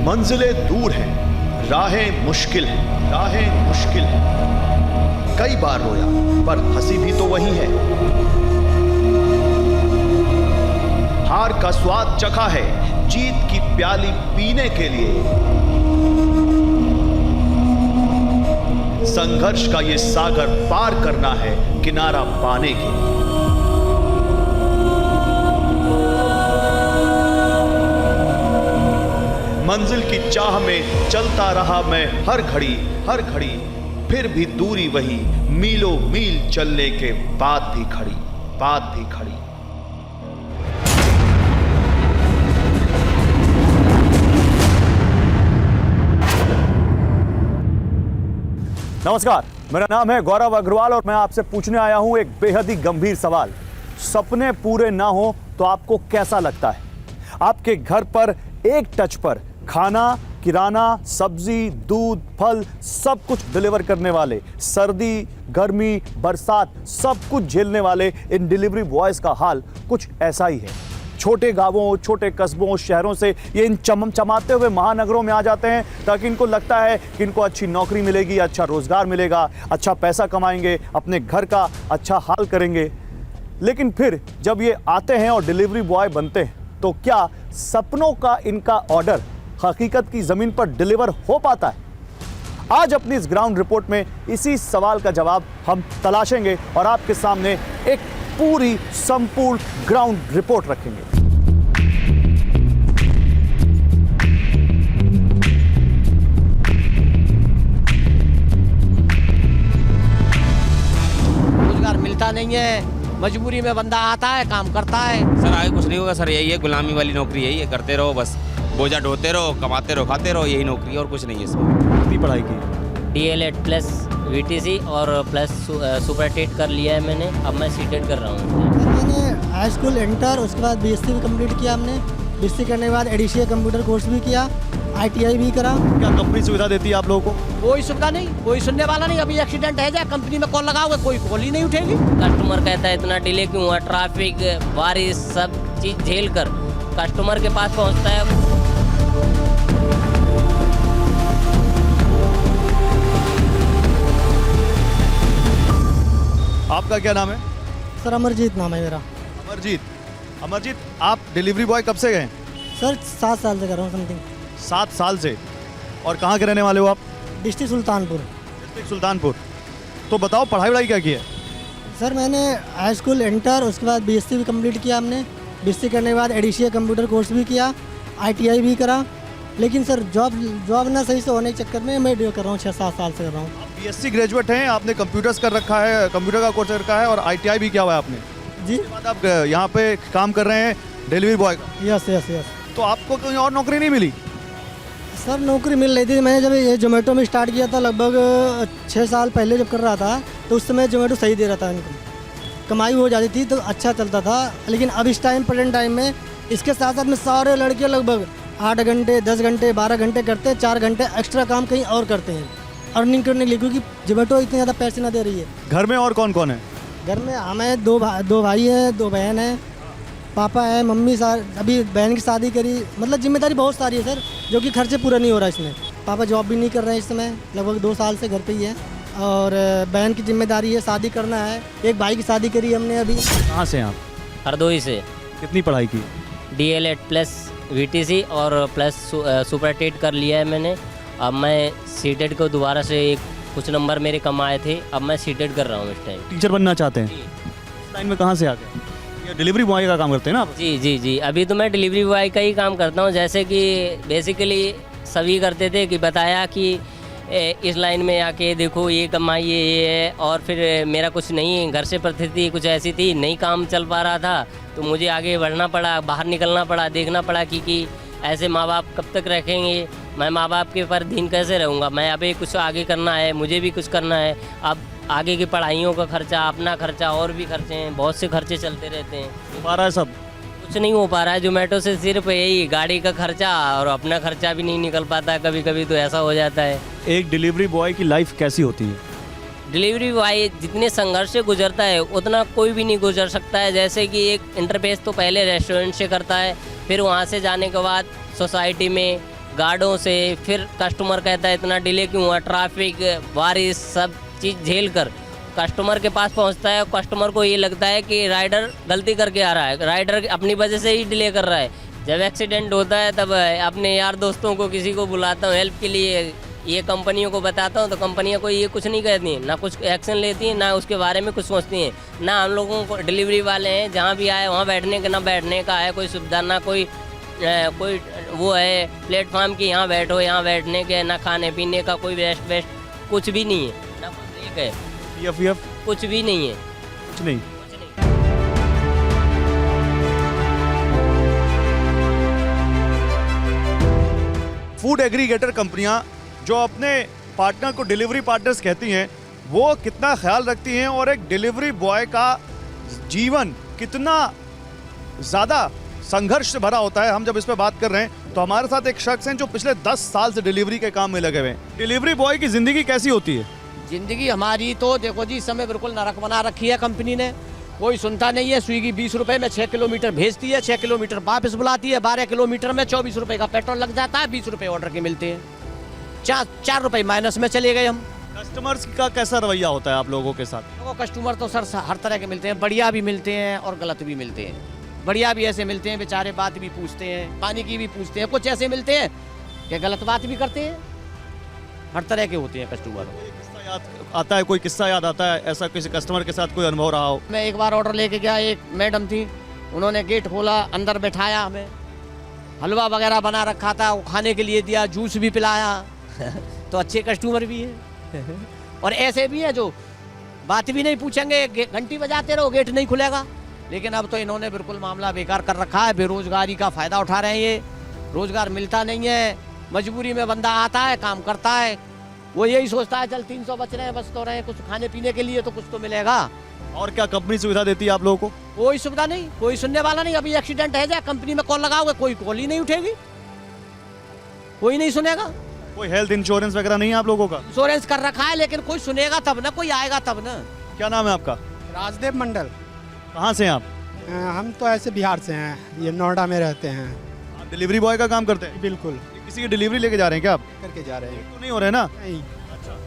मंजिलें दूर हैं, राहें मुश्किल हैं, राहें मुश्किल हैं। कई बार रोया पर हंसी भी तो वही है। हार का स्वाद चखा है, जीत की प्याली पीने के लिए। संघर्ष का ये सागर पार करना है किनारा पाने के लिए। मंजिल की चाह में चलता रहा मैं हर घड़ी हर घड़ी, फिर भी दूरी वही, मीलों मील चलने के बाद भी खड़ी, बाद भी खड़ी। नमस्कार, मेरा नाम है गौरव अग्रवाल और मैं आपसे पूछने आया हूं एक बेहद ही गंभीर सवाल। सपने पूरे ना हो तो आपको कैसा लगता है? आपके घर पर एक टच पर खाना, किराना, सब्जी, दूध, फल सब कुछ डिलीवर करने वाले, सर्दी, गर्मी, बरसात सब कुछ झेलने वाले इन डिलीवरी बॉयज का हाल कुछ ऐसा ही है। छोटे गांवों, छोटे कस्बों, शहरों से ये इन चमचमाते हुए महानगरों में आ जाते हैं ताकि इनको लगता है कि इनको अच्छी नौकरी मिलेगी, अच्छा रोजगार मिलेगा, अच्छा पैसा कमाएंगे, अपने घर का अच्छा हाल करेंगे। लेकिन फिर जब ये आते हैं और डिलीवरी बॉय बनते हैं तो क्या सपनों का इनका ऑर्डर हकीकत की जमीन पर डिलीवर हो पाता है? आज अपनी इस ग्राउंड रिपोर्ट में इसी सवाल का जवाब हम तलाशेंगे और आपके सामने एक पूरी संपूर्ण ग्राउंड रिपोर्ट रखेंगे। रोजगार मिलता नहीं है, मजबूरी में बंदा आता है, काम करता है। सर आगे कुछ नहीं होगा सर, यही है गुलामी वाली नौकरी, यही है, करते रहो बस, बोझा ढोते रहो, कमाते रहो, खाते रहो, यही नौकरी और कुछ नहीं है इसमें। कितनी पढ़ाई की? DL.Ed प्लस VTC और प्लस सुपर टेट कर लिया है मैंने। अब मैं सीटेट कर रहा हूँ। मैंने हाई स्कूल इंटर, उसके बाद BSc भी कंप्लीट किया हमने। BSc करने के बाद एडिशिया कंप्यूटर कोर्स भी किया, ITI भी करा। क्या कंपनी सुविधा देती है आप लोगों को? कोई सुविधा नहीं, कोई सुनने वाला नहीं। अभी एक्सीडेंट है जाए, कंपनी में कॉल लगाओगे, कोई कॉल ही नहीं उठेगी। कस्टमर कहता है इतना डिले क्यों हुआ, ट्रैफिक, बारिश सब चीज़ झेल कर कस्टमर के पास पहुँचता है। आपका क्या नाम है? सर अमरजीत नाम है मेरा। अमरजीत, आप डिलीवरी बॉय कब से गए? सर 7 साल से कर रहा हूँ समथिंग। 7 साल से। और कहाँ के रहने वाले हो आप? डिस्ट्रिक्ट सुल्तानपुर। डिस्ट्रिक्ट सुल्तानपुर। तो बताओ पढ़ाई वढ़ाई क्या की है? सर मैंने हाई स्कूल इंटर, उसके बाद BSc भी कंप्लीट किया हमने। BSc करने के बाद एडिशिया कंप्यूटर कोर्स भी किया, ITI भी करा। लेकिन सर जॉब ना सही से होने के चक्कर में मैं कर रहा हूँ, 6-7 साल से कर रहा हूँ। BSc ग्रेजुएट हैं, आपने कंप्यूटर्स कर रखा है, कंप्यूटर का कोर्स कर रखा है और ITI भी किया हुआ है आपने जी। उसके बाद आप यहाँ पे काम कर रहे हैं डिलीवरी बॉय का। यस। तो आपको कोई और नौकरी नहीं मिली? सर नौकरी मिल रही थी। मैंने जब ये जोमेटो में स्टार्ट किया था लगभग 6 साल पहले जब कर रहा था, तो उस समय जोमेटो सही दे रहा था, इनको कमाई हो जाती थी तो अच्छा चलता था। लेकिन अब इस टाइम प्रेजेंट टाइम में इसके साथ साथ में सारे लड़के लगभग 8 घंटे, 10 घंटे, 12 घंटे करते हैं, 4 घंटे एक्स्ट्रा काम कहीं और करते हैं अर्निंग करने के लिए, क्योंकि जोमेटो इतने ज़्यादा पैसे ना दे रही है। घर में और कौन कौन है? घर में हमें 2 भाई हैं, 2 बहन हैं, पापा है, मम्मी। अभी बहन की शादी करी, मतलब जिम्मेदारी बहुत सारी है सर, जो कि खर्चे पूरा नहीं हो रहा इसमें। पापा जॉब भी नहीं कर रहे हैं इस समय, लगभग 2 साल से घर पे ही है। और बहन की जिम्मेदारी है, शादी करना है। एक भाई की शादी करी हमने अभी। कहाँ से आप? हरदोई से। कितनी पढ़ाई की? DL.Ed प्लस VTC और प्लस सुपर टेट कर लिया है मैंने। अब मैं सीटेट को दोबारा से कुछ नंबर मेरे कम आए थे, अब मैं सीटेट कर रहा हूँ इस टाइम। टीचर बनना चाहते हैं? इस लाइन में कहाँ से आ गए? ये डिलीवरी बॉय का काम करते हैं ना आप? जी। अभी तो मैं डिलीवरी बॉय का ही काम करता हूँ। जैसे कि बेसिकली सभी करते थे कि बताया कि इस लाइन में आके देखो ये कमाई ये है, और फिर मेरा कुछ नहीं, घर से परिस्थिति कुछ ऐसी थी, नहीं काम चल पा रहा था, तो मुझे आगे बढ़ना पड़ा, बाहर निकलना पड़ा, देखना पड़ा कि ऐसे माँ बाप कब तक रखेंगे, मैं माँ बाप के पर दिन कैसे रहूँगा। मैं अभी कुछ आगे करना है, मुझे भी कुछ करना है। अब आगे की पढ़ाइयों का खर्चा, अपना खर्चा, और भी खर्चे हैं, बहुत से खर्चे चलते रहते हैं। हो पा रहा है सब? कुछ नहीं हो पा रहा है। जोमेटो से सिर्फ यही गाड़ी का खर्चा और अपना खर्चा भी नहीं निकल पाता, कभी कभी तो ऐसा हो जाता है। एक डिलीवरी बॉय की लाइफ कैसी होती है? डिलीवरी बॉय जितने संघर्ष से गुजरता है उतना कोई भी नहीं गुजर सकता है। जैसे कि एक इंटरफेस तो पहले रेस्टोरेंट से करता है, फिर वहाँ से जाने के बाद सोसाइटी में गार्डों से, फिर कस्टमर कहता है इतना डिले क्यों हुआ, ट्रैफिक, बारिश, सब चीज़ झेल कर कस्टमर के पास पहुंचता है। कस्टमर को ये लगता है कि राइडर गलती करके आ रहा है, राइडर अपनी वजह से ही डिले कर रहा है। जब एक्सीडेंट होता है तब अपने यार दोस्तों को किसी को बुलाता हूँ हेल्प के लिए, ये कंपनियों को बताता हूँ तो कंपनियाँ कोई ये कुछ नहीं कहती हैं, ना कुछ एक्शन लेती हैं, ना उसके बारे में कुछ सोचती हैं। ना हम लोगों को डिलीवरी वाले हैं जहाँ भी आए वहाँ बैठने का है कोई सुविधा, ना कोई वो है प्लेटफॉर्म की यहाँ बैठो, यहाँ बैठने के, ना खाने पीने का कोई वेस्ट कुछ भी नहीं है, ना कोई ब्रेक है, PF कुछ भी नहीं है। कुछ नहीं। फूड एग्रीगेटर कंपनियां जो अपने पार्टनर को डिलीवरी पार्टनर्स कहती हैं, वो कितना ख्याल रखती हैं और एक डिलीवरी बॉय का जीवन कितना ज़्यादा संघर्ष से भरा होता है। हम जब इस पे बात कर रहे हैं तो हमारे साथ एक शख्स हैं जो पिछले 10 साल से डिलीवरी के काम में लगे हुए हैं। डिलीवरी बॉय की ज़िंदगी कैसी होती है? जिंदगी हमारी तो देखो जी, इस समय बिल्कुल नरक बना रखी है कंपनी ने। कोई सुनता नहीं है। स्विगी 20 रुपए में 6 किलोमीटर भेजती है, 6 किलोमीटर वापस बुलाती है, 12 किलोमीटर में 24 रुपए का पेट्रोल लग जाता है, 20 रुपए ऑर्डर के मिलते हैं, 4 रुपए माइनस में चले गए हम। कस्टमर्स का कैसा रवैया होता है आप लोगों के साथ? देखो कस्टमर तो सर हर तरह के मिलते हैं, बढ़िया भी मिलते हैं और गलत भी मिलते हैं। बढ़िया भी ऐसे मिलते हैं बेचारे बात भी पूछते हैं, पानी की भी पूछते हैं, कुछ ऐसे मिलते हैं कि गलत बात भी करते हैं। हर तरह के होते हैं कस्टमर। याद आता है, कोई किस्सा याद आता है ऐसा किसी कस्टमर के साथ कोई अनुभव रहा हो? मैं एक बार ऑर्डर लेके गया, एक मैडम थी, उन्होंने गेट खोला, अंदर बैठाया, हमें हलवा वगैरह बना रखा था, वो खाने के लिए दिया, जूस भी पिलाया तो अच्छे कस्टमर भी है और ऐसे भी है जो बात भी नहीं पूछेंगे, घंटी बजाते रहो गेट नहीं खुलेगा। लेकिन अब तो इन्होंने बिल्कुल मामला बेकार कर रखा है। बेरोजगारी का फ़ायदा उठा रहे हैं ये, रोज़गार मिलता नहीं है, मजबूरी में बंदा आता है काम करता है, वो यही सोचता है चल 300 बच रहे हैं, बच तो रहे हैं, कुछ खाने पीने के लिए तो कुछ तो मिलेगा। और क्या कंपनी सुविधा देती है आप लोगों को? कोई सुविधा नहीं, कोई सुनने वाला नहीं। अभी एक्सीडेंट है जाए कंपनी में कॉल लगाओगे, कोई कॉल ही नहीं उठेगी, कोई नहीं सुनेगा। कोई हेल्थ इंश्योरेंस वगैरह नहीं है आप लोगों का? इंश्योरेंस कर रखा है लेकिन कोई सुनेगा तब ना, कोई आएगा तब ना। क्या नाम है आपका? राजदेव मंडल। कहाँ से हैं आप? हम तो ऐसे बिहार से हैं, ये नोएडा में रहते हैं। आप डिलीवरी बॉय का काम करते हैं? बिल्कुल। किसी की डिलीवरी लेके जा रहे हैं क्या आप? करके जा रहे हैं। तो नहीं हो रहे ना? नहीं, अच्छा, तो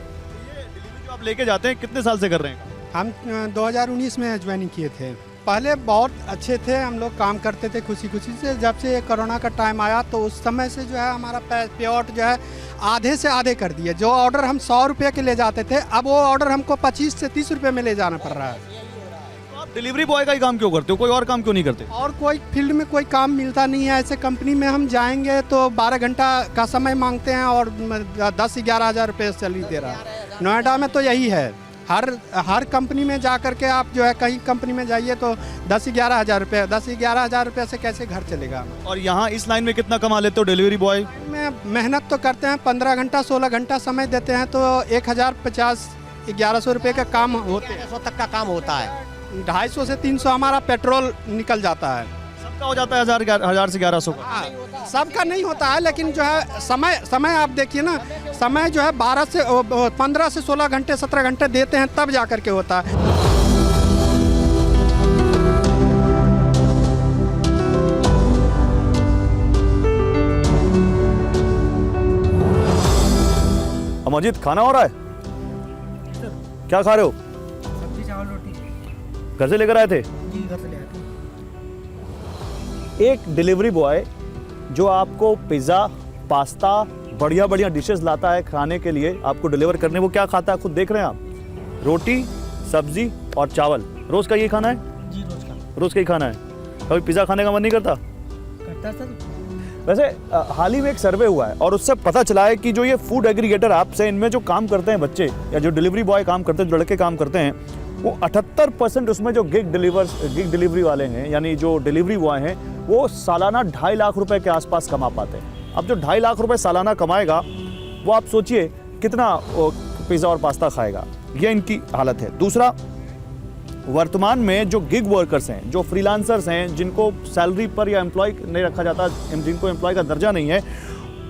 ये डिलीवरी जो आप लेके जाते हैं कितने साल से कर रहे हैं? हम 2019 में ज्वाइनिंग किए थे। पहले बहुत अच्छे थे, हम लोग काम करते थे खुशी खुशी से। जब से कोरोना का टाइम आया तो उस समय से जो है हमारा पेआउट जो है आधे से आधे कर दिए। जो ऑर्डर हम 100 रुपये के ले जाते थे, अब वो ऑर्डर हमको 25 से 30 रुपये में ले जाना पड़ रहा है। तो आप डिलीवरी बॉय का ही काम क्यों करते हो, कोई और काम क्यों नहीं करते? और कोई फील्ड में कोई काम मिलता नहीं है। ऐसे कंपनी में हम जाएंगे तो 12 घंटा का समय मांगते हैं और 10-11 हज़ार रुपये सैलरी दे रहा है। नोएडा में तो यही है, हर कंपनी में जा करके आप जो है कहीं कंपनी में जाइए तो 10-11 हज़ार रुपये, 10-11 हज़ार रुपये से कैसे घर चलेगा। और यहाँ इस लाइन में कितना कमा लेते हो डिलीवरी बॉय में? मेहनत तो करते हैं, 15 घंटा 16 घंटा समय देते हैं तो 1050-1100 रुपये का काम होते हैं। 100 तक का काम होता है। 250 से 300 हमारा पेट्रोल निकल जाता है। सबका हो जाता है 1000 से 1100 का? हाँ, सबका नहीं होता है, लेकिन जो है समय आप देखिए ना, समय जो है 15 से 16 घंटे 17 घंटे देते हैं तब जा कर के होता है। अमरजीत, खाना हो रहा है? क्या खा रहे हो? सब्जी चावल रोटी। घर से लेकर आए थे? जी, घर से ले आए थे। एक डिलीवरी बॉय जो आपको पिज़्ज़ा, पास्ता, बढ़िया बढ़िया डिशेस लाता है खाने के लिए आपको डिलीवर करने, वो क्या खाता है खुद देख रहे हैं आप? रोटी, सब्जी और चावल। रोज़ का ये खाना है? जी, रोज का। रोज़ का ही खाना है। कभी पिज़्ज़ा खाने का मन नहीं करता? करता है सर। वैसे हाल ही में एक सर्वे हुआ है और उससे पता चला है कि जो ये फूड एग्रीगेटर ऐप्स हैं, इनमें जो काम करते हैं बच्चे या जो डिलीवरी बॉय काम करते हैं, जो लड़के काम करते हैं, वो 78% उसमें जो गिग डिलीवरी वाले हैं, यानी जो डिलीवरी बॉय हैं, वो सालाना 2.5 लाख रुपए के आसपास कमा पाते हैं। अब जो 2.5 लाख रुपए सालाना कमाएगा, वो आप सोचिए कितना पिज़्ज़ा और पास्ता खाएगा। ये इनकी हालत है। दूसरा, वर्तमान में जो गिग वर्कर्स हैं, जो फ्रीलांसर्स हैं, जिनको सैलरी पर या एम्प्लॉय नहीं रखा जाता, जिनको एम्प्लॉय का दर्जा नहीं है,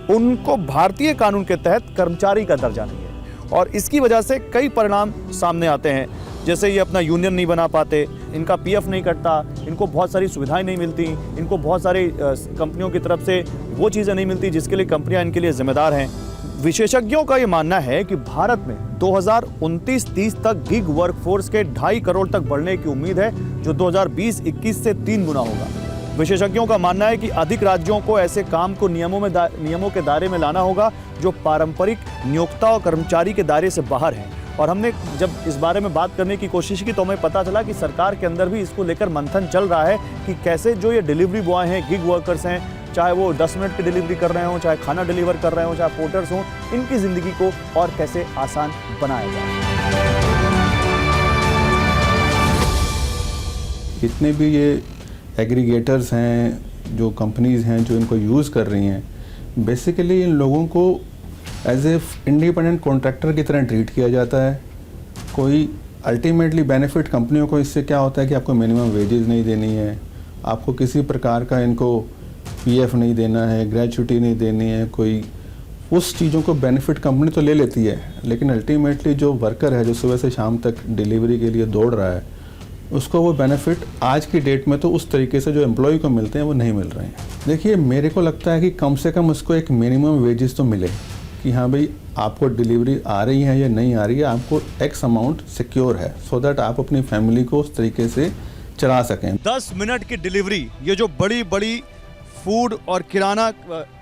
उनको भारतीय कानून के तहत कर्मचारी का दर्जा नहीं है और इसकी वजह से कई परिणाम सामने आते हैं। जैसे ये अपना यूनियन नहीं बना पाते, इनका पीएफ नहीं कटता, इनको बहुत सारी सुविधाएं नहीं मिलती, इनको बहुत सारी कंपनियों की तरफ से वो चीज़ें नहीं मिलती जिसके लिए कंपनियां इनके लिए जिम्मेदार हैं। विशेषज्ञों का ये मानना है कि भारत में 2029-30 तक गिग वर्कफोर्स के 2.5 करोड़ तक बढ़ने की उम्मीद है, जो 2020-21 से 3 गुना होगा। विशेषज्ञों का मानना है कि अधिक राज्यों को ऐसे काम को नियमों के दायरे में लाना होगा जो पारंपरिक नियोक्ता और कर्मचारी के दायरे से बाहर हैं। और हमने जब इस बारे में बात करने की कोशिश की तो हमें पता चला कि सरकार के अंदर भी इसको लेकर मंथन चल रहा है कि कैसे जो ये डिलीवरी बॉय हैं, गिग वर्कर्स हैं, चाहे वो 10 मिनट की डिलीवरी कर रहे हों, चाहे खाना डिलीवर कर रहे हों, चाहे पोर्टर्स हों, इनकी ज़िंदगी को और कैसे आसान बनाया जाए। जितने भी ये एग्रीगेटर्स हैं, जो कंपनीज़ हैं जो इनको यूज़ कर रही हैं, बेसिकली इन लोगों को एज ए इंडिपेंडेंट कॉन्ट्रैक्टर की तरह ट्रीट किया जाता है। कोई अल्टीमेटली बेनिफिट कंपनियों को इससे क्या होता है कि आपको मिनिमम वेजेस नहीं देनी है, आपको किसी प्रकार का इनको पीएफ नहीं देना है, ग्रेजुटी नहीं देनी है, कोई उस चीज़ों को बेनिफिट कंपनी तो ले लेती है, लेकिन अल्टीमेटली जो वर्कर है जो सुबह से शाम तक डिलीवरी के लिए दौड़ रहा है, उसको वो बेनिफिट आज की डेट में तो उस तरीके से जो एम्प्लॉय को मिलते हैं वो नहीं मिल रहे हैं। देखिए, मेरे को लगता है कि कम से कम उसको एक मिनिमम वेजेस तो मिले कि हाँ भाई आपको डिलीवरी आ रही है या नहीं आ रही है, आपको एक्स अमाउंट सिक्योर है, सो दैट आप अपनी फैमिली को उस तरीके से चला सकें। 10 मिनट की डिलीवरी, ये जो बड़ी बड़ी फूड और किराना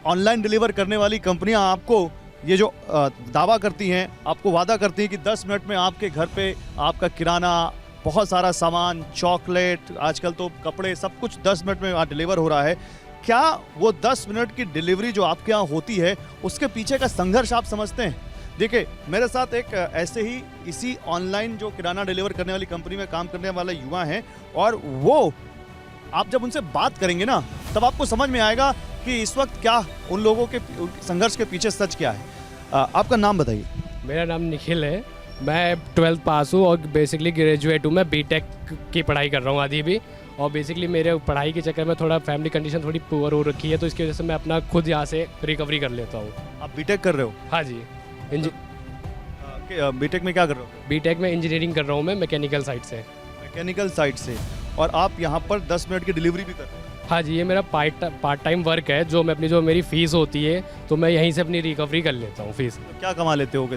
ऑनलाइन डिलीवर करने वाली कंपनियां आपको ये जो दावा करती हैं, आपको वादा करती हैं कि 10 मिनट में आपके घर पे आपका किराना, बहुत सारा सामान, चॉकलेट, आजकल तो कपड़े, सब कुछ 10 मिनट में डिलीवर हो रहा है। क्या वो 10 मिनट की डिलीवरी जो आपके यहाँ होती है उसके पीछे का संघर्ष आप समझते हैं? देखिए, मेरे साथ एक ऐसे ही इसी ऑनलाइन जो किराना डिलीवर करने वाली कंपनी में काम करने वाले युवा हैं, और वो आप जब उनसे बात करेंगे ना तब आपको समझ में आएगा कि इस वक्त क्या उन लोगों के संघर्ष के पीछे सच क्या है। आपका नाम बताइए। मेरा नाम निखिल है, मैं 12th पास हूँ और बेसिकली ग्रेजुएट हूँ। मैं बीटेक की पढ़ाई कर रहा हूँ आदि भी, और बेसिकली मेरे पढ़ाई के चक्कर में थोड़ा फैमिली कंडीशन थोड़ी पुअर हो रखी है, तो इसकी वजह से मैं अपना खुद यहाँ से रिकवरी कर लेता हूँ। आप बीटेक कर रहे हो? हाँ जी। बीटेक में क्या कर रहे हो? बीटेक में इंजीनियरिंग कर रहा हूँ मैं, मैकेनिकल साइड से। मैकेनिकल साइड से, और आप यहाँ पर 10 मिनट की डिलीवरी भी कर रहे हो? हाँ जी, ये मेरा पार्ट टाइम वर्क है, जो मैं अपनी जो मेरी फ़ीस होती है तो मैं यहीं से अपनी रिकवरी कर लेता हूँ फ़ीस। क्या कमा लेते हो?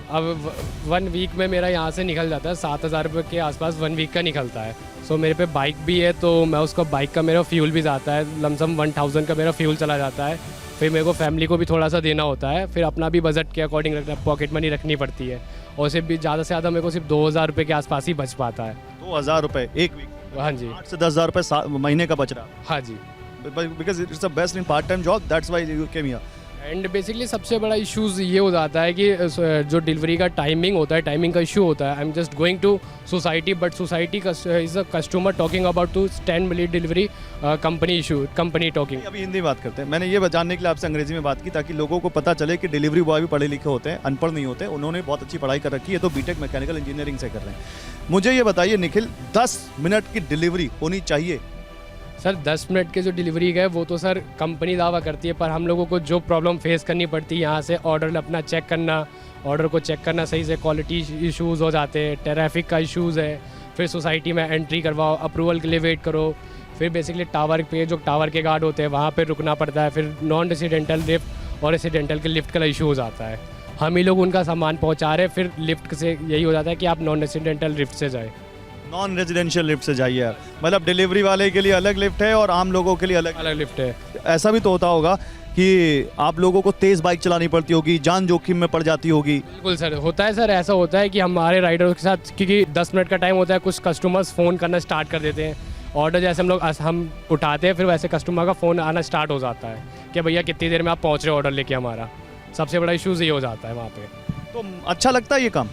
अब 1 वीक में मेरा यहाँ से निकल जाता है 7,000 रुपये के आसपास 1 वीक का निकलता है। सो मेरे पे बाइक भी है, तो मैं उसका बाइक का मेरा फ्यूल भी जाता है, लमसम 1000 का मेरा फ्यूल चला जाता है। फिर मेरे को फैमिली को भी थोड़ा सा देना होता है, फिर अपना भी बजट के अकॉर्डिंग रखना, पॉकेट मनी रखनी पड़ती है, और सिर्फ भी ज़्यादा से ज़्यादा मेरे को सिर्फ 2000 रुपये के आसपास ही बच पाता है। 2000 रुपये एक वीक? हाँ जी। 8 से 10,000 रुपये महीने का बच रहा? हाँ जी। Because it's the best in part time job, that's why you came here. And basically सबसे बड़ा इश्यूज़ ये हो जाता है कि जो डिलीवरी का टाइमिंग होता है, टाइमिंग का इशू होता है। I am just going to society, but society is a customer talking about to 10 minute delivery company issue, company talking. अभी हिंदी बात करते हैं। मैंने ये जानने के लिए आपसे अंग्रेजी में बात की ताकि लोगों को पता चले कि डिलीवरी बॉय भी पढ़े लिखे होते हैं, अनपढ़ नहीं होते। उन्होंने बहुत अच्छी पढ़ाई कर रखी है, तो बीटेक मैकेनिकल इंजीनियरिंग से कर रहे हैं। मुझे ये बताइए निखिल, 10 मिनट की डिलीवरी होनी चाहिए? सर 10 मिनट के जो डिलीवरी है वो तो सर कंपनी दावा करती है, पर हम लोगों को जो प्रॉब्लम फेस करनी पड़ती है यहाँ से ऑर्डर अपना चेक करना, ऑर्डर को चेक करना सही से, क्वालिटी इश्यूज़ हो जाते हैं, ट्रैफिक का इश्यूज़ है, फिर सोसाइटी में एंट्री करवाओ, अप्रूवल के लिए वेट करो, फिर बेसिकली टावर पे जो टावर के गार्ड होते हैं वहाँ पर रुकना पड़ता है, फिर नॉन रेसिडेंटल लिफ्ट और रेसिडेंटल के लिफ्ट का इशू हो जाता है। हम ही लोग उनका सामान पहुँचा रहे, फिर लिफ्ट से यही हो जाता है कि आप नॉन रेसिडेंटल लिफ्ट से जाए, नॉन रेजिडेंशियल लिफ्ट से जाइए। मतलब डिलीवरी वाले के लिए अलग लिफ्ट है और आम लोगों के लिए अलग लिफ्ट है। ऐसा भी तो होता होगा कि आप लोगों को तेज़ बाइक चलानी पड़ती होगी, जान जोखिम में पड़ जाती होगी। बिल्कुल सर, होता है सर। ऐसा होता है कि हमारे राइडर्स के साथ, क्योंकि 10 मिनट का टाइम होता है, कुछ कस्टमर्स फ़ोन करना स्टार्ट कर देते हैं। ऑर्डर जैसे हम उठाते हैं, फिर वैसे कस्टमर का फ़ोन आना स्टार्ट हो जाता है कि भैया कितनी देर में आप पहुँच रहे हो ऑर्डर लेके हमारा। सबसे बड़ा इशूज़ ये हो जाता है वहाँ पर। तो अच्छा लगता है ये काम?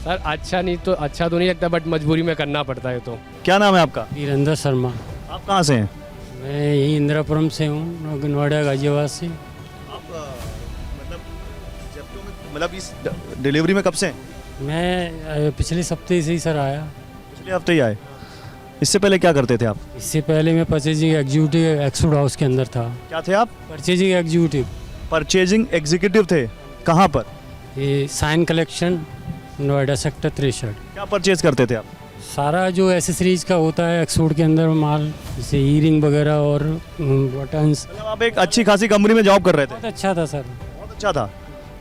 सर अच्छा तो नहीं लगता, बट मजबूरी में करना पड़ता है। तो क्या नाम है आपका? वीरेंद्र शर्मा। आप कहाँ से हैं? मैं यही इंदिरापुरम से हूँ, नोएडा गाजियाबाद से। आप मतलब इस डिलीवरी में कब से हैं? मैं पिछले हफ्ते से ही सर आया। पिछले हफ्ते ही आए? इससे पहले क्या करते थे आप? इससे पहले मैं परचेजिंग एग्जीक्यूटिव एक्सफूड हाउस के अंदर था। क्या थे आप? Purchasing executive. परचेजिंग एग्जीक्यूटिव थे? कहाँ पर? ये साइन कलेक्शन नोएडा सेक्टर 63। क्या परचेज करते थे आप? सारा जो एसेसरीज का होता है एक्सपोर्ट के अंदर माल, जैसे ईयरिंग वगैरह और बटन्स। मतलब आप एक अच्छी खासी कंपनी में जॉब कर रहे थे? बहुत अच्छा था सर। बहुत अच्छा था।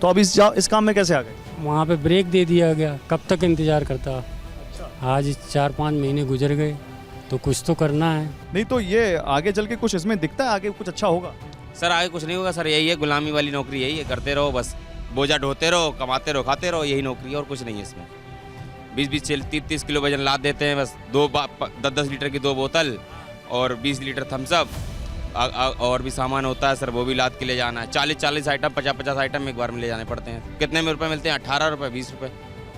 तो अब इस काम में कैसे आ गए? वहाँ पे ब्रेक दे दिया गया, कब तक इंतज़ार करता। आज 4-5 महीने गुजर गए तो कुछ तो करना है। नहीं तो ये आगे चल के कुछ इसमें दिखता है, आगे कुछ अच्छा होगा? सर आगे कुछ नहीं होगा सर, यही है गुलामी वाली नौकरी, यही है, करते रहो बस, बोझा ढोते रहो, कमाते रहो, खाते रहो, यही नौकरी है और कुछ नहीं है इसमें। 20-20 30 किलो वजन लाद देते हैं बस, 10 लीटर की 2 बोतल और 20 लीटर थम्सअप, और भी सामान होता है सर, वो भी लाद के ले जाना है। 40 आइटम, 50 आइटम एक बार में ले जाने पड़ते हैं। कितने में रुपए मिलते हैं? 18 रुपए, 20 रुपए।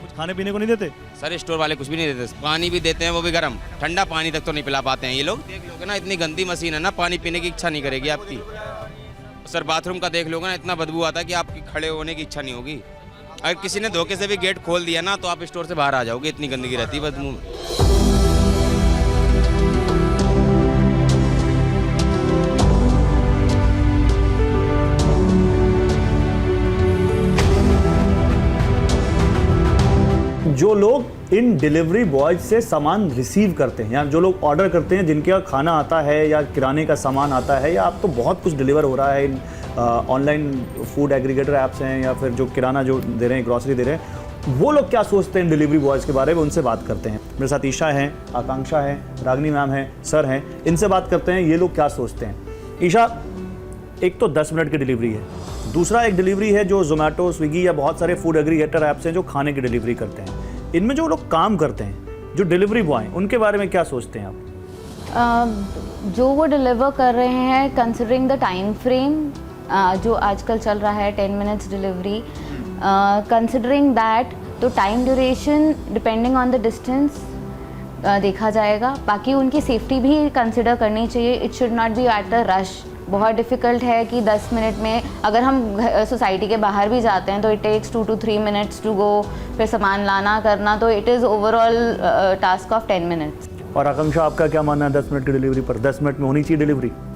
कुछ खाने पीने को नहीं देते? सर स्टोर वाले कुछ भी नहीं देते, पानी भी देते हैं, वो भी गर्म, ठंडा पानी तक तो नहीं पिला पाते हैं ये लोग। देख लोगे ना, इतनी गंदी मशीन है ना, पानी पीने की इच्छा नहीं करेगी आपकी। सर बाथरूम का देख लोगे ना, इतना बदबू आता है कि आपकी खड़े होने की इच्छा नहीं होगी। अगर किसी ने धोखे से भी गेट खोल दिया ना तो आप स्टोर से बाहर आ जाओगे, इतनी गंदगी रहती है बदबू में। जो लोग इन डिलीवरी बॉयज से सामान रिसीव करते हैं या जो लोग ऑर्डर करते हैं, जिनके यहाँ खाना आता है या किराने का सामान आता है या अब तो बहुत कुछ डिलीवर हो रहा है इन ऑनलाइन फूड एग्रीगेटर ऐप्स हैं या फिर जो किराना जो दे रहे हैं, ग्रॉसरी दे रहे हैं, वो लोग क्या सोचते हैं डिलीवरी बॉयज़ के बारे में, उनसे बात करते हैं। मेरे साथ ईशा हैं, आकांक्षा है, रागनी मैम हैं, सर हैं, इनसे बात करते हैं ये लोग क्या सोचते हैं। ईशा, एक तो 10 मिनट की डिलीवरी है, दूसरा एक डिलीवरी है जो जोमेटो, स्विगी या बहुत सारे फूड एग्रीगेटर ऐप्स हैं जो खाने की डिलीवरी करते हैं। इनमें जो लोग काम करते हैं, जो डिलीवरी बॉय, उनके बारे में क्या सोचते हैं आप? जो वो डिलीवर कर रहे हैं, कंसिडरिंग द टाइम फ्रेम जो आजकल चल रहा है 10 मिनट्स डिलीवरी, कंसिडरिंग दैट तो time duration depending on the distance देखा जाएगा। बाकी उनकी सेफ्टी भी कंसिडर करनी चाहिए। It should not be at a rush. बहुत डिफ़िकल्ट है कि 10 मिनट में, अगर हम सोसाइटी के बाहर भी जाते हैं तो it takes 2 to 3 minutes to go, फिर सामान लाना करना, तो it is overall task of 10 minutes. और आकांक्षा, आपका क्या मानना है 10 मिनट की डिलीवरी पर? 10 मिनट में होनी चाहिए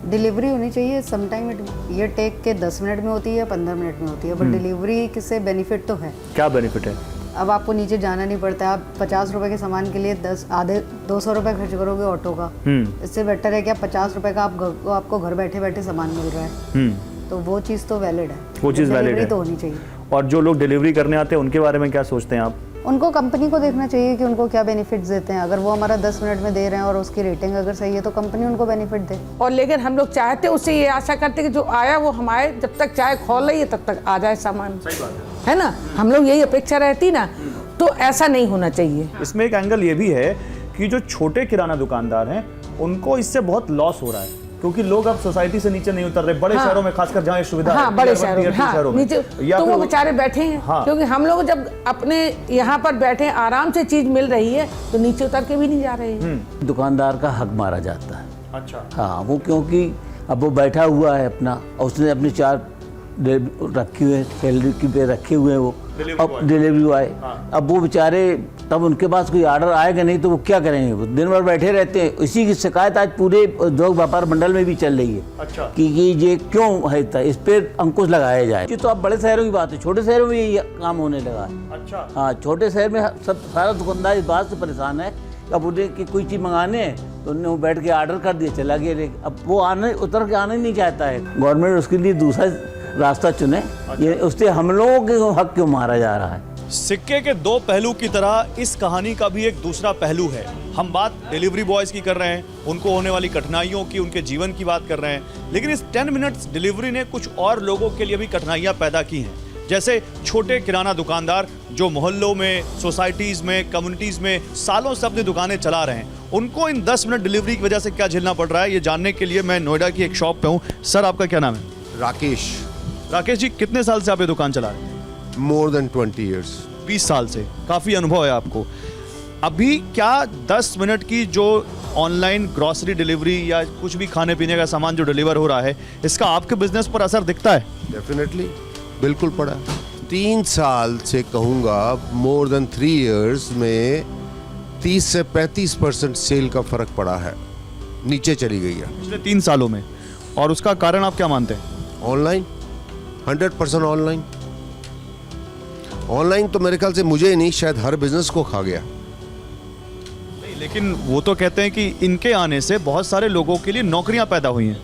डिलीवरी होनी चाहिए। समटाइम ये टेक के 10 मिनट में होती है, 15 मिनट में होती है, बट डिलीवरी से बेनिफिट तो है। क्या बेनिफिट है? अब आपको नीचे जाना नहीं पड़ता। आप 50 रुपए के सामान के लिए 200 रुपए खर्च करोगे ऑटो का। इससे बेटर है कि आप 50 रुपए का आपको घर बैठे बैठे सामान मिल रहा है, तो वो चीज़ तो वैलिड है, वो चीज़ वैलिड है, तो होनी चाहिए। और जो लोग डिलीवरी करने आते हैं उनके बारे में क्या सोचते हैं आप? उनको कंपनी को देखना चाहिए कि उनको क्या बेनिफिट्स देते हैं। अगर वो हमारा 10 मिनट में दे रहे हैं और उसकी रेटिंग अगर सही है तो कंपनी उनको बेनिफिट दे। और लेकिन हम लोग चाहते, उससे ये आशा करते कि जो आया वो हमारे, जब तक चाय खोल रही है तब तक आ जाए सामान। सही बात है ना, हम लोग यही अपेक्षा रहती ना, तो ऐसा नहीं होना चाहिए। इसमें एक एंगल ये भी है कि जो छोटे किराना दुकानदार हैं उनको इससे बहुत लॉस हो रहा है, क्योंकि लोग अब सोसाइटी से नीचे नहीं उतर रहे। बड़े शहरों में खासकर जहाँ सुविधा है, बड़े शहरों में नीचे तो वो बेचारे बैठे हैं। क्योंकि हम लोग जब अपने यहाँ पर बैठे आराम से चीज मिल रही है तो नीचे उतर के भी नहीं जा रहे हैं। दुकानदार का हक मारा जाता है। अच्छा। हाँ, वो क्योंकि अब वो बैठा हुआ है अपना, और उसने अपनी 4 रखी हुए सैलरी की पे रखे हुए हैं वो डिलीवरी बॉय। अब वो बेचारे, तब उनके पास कोई ऑर्डर आएगा नहीं तो वो क्या करेंगे? वो दिन भर बैठे रहते हैं। इसी की शिकायत आज पूरे उद्योग व्यापार मंडल में भी चल रही है। अच्छा। कि ये क्यों है, इस पर अंकुश लगाया जाए। ये तो अब बड़े शहरों की बात है, छोटे शहरों में ये काम होने लगा है। अच्छा। हाँ, छोटे शहर में सब सारा दुकानदार इस बात से परेशान है, अब उन्हें कि कोई चीज़ मंगाने है तो उन्हें वो बैठ के ऑर्डर कर दिया, चला गया। अब वो उतर के आना ही नहीं चाहता है। गवर्नमेंट उसके लिए दूसरा रास्ता चुने। ये उससे हम लोगों के हक क्यों मारा जा रहा है? सिक्के के 2 पहलू की तरह इस कहानी का भी एक दूसरा पहलू है। हम बात डिलीवरी बॉयज़ की कर रहे हैं, उनको होने वाली कठिनाइयों की, उनके जीवन की बात कर रहे हैं, लेकिन इस 10 मिनट्स डिलीवरी ने कुछ और लोगों के लिए भी कठिनाइयाँ पैदा की हैं। जैसे छोटे किराना दुकानदार जो मोहल्लों में, सोसाइटीज़ में, कम्युनिटीज़ में सालों से अपनी दुकानें चला रहे हैं, उनको इन 10 मिनट डिलीवरी की वजह से क्या झेलना पड़ रहा है, ये जानने के लिए मैं नोएडा की एक शॉप पे हूँ। सर, आपका क्या नाम है? राकेश। राकेश जी, कितने साल से आप ये दुकान चला रहे हैं? More than 20 years. 20 साल से, काफ़ी अनुभव है आपको। अभी क्या 10 मिनट की जो ऑनलाइन ग्रॉसरी डिलीवरी या कुछ भी खाने पीने का सामान जो डिलीवर हो रहा है, इसका आपके बिजनेस पर असर दिखता है? डेफिनेटली, बिल्कुल पड़ा। 3 साल से कहूँगा, मोर देन 3 ईयर्स में 30 से 35% सेल का फर्क पड़ा है, नीचे चली गई है पिछले 3 सालों में। और उसका कारण आप क्या मानते हैं? Online, 100% online. ऑनलाइन तो मेरे ख्याल से मुझे ही नहीं, शायद हर बिजनेस को खा गया। लेकिन वो तो कहते हैं कि इनके आने से बहुत सारे लोगों के लिए नौकरियां पैदा हुई हैं।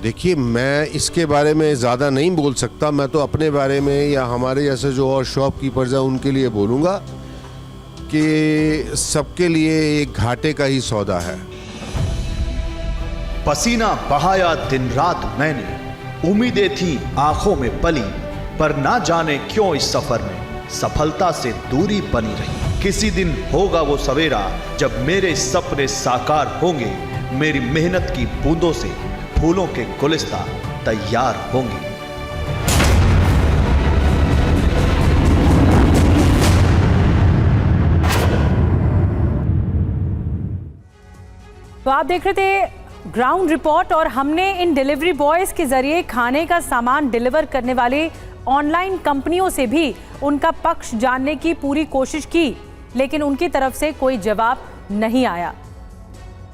देखिए, मैं इसके बारे में ज़्यादा नहीं बोल सकता। मैं तो अपने बारे में या हमारे जैसे जो और शॉपकीपर्स हैं उनके लिए बोलूँगा कि सबके लिए एक घाटे का ही सौदा है। पसीना बहाया दिन रात मैंने, उम्मीदें थी आंखों में पली, पर ना जाने क्यों इस सफर में सफलता से दूरी बनी रही। किसी दिन होगा वो सवेरा जब मेरे सपने साकार होंगे, मेरी मेहनत की बूंदों से फूलों के गुलिस्ता तैयार होंगे। तो आप देख रहे थे ग्राउंड रिपोर्ट, और हमने इन डिलीवरी बॉयज के जरिए खाने का सामान डिलीवर करने वाले ऑनलाइन कंपनियों से भी उनका पक्ष जानने की पूरी कोशिश की, लेकिन उनकी तरफ से कोई जवाब नहीं आया।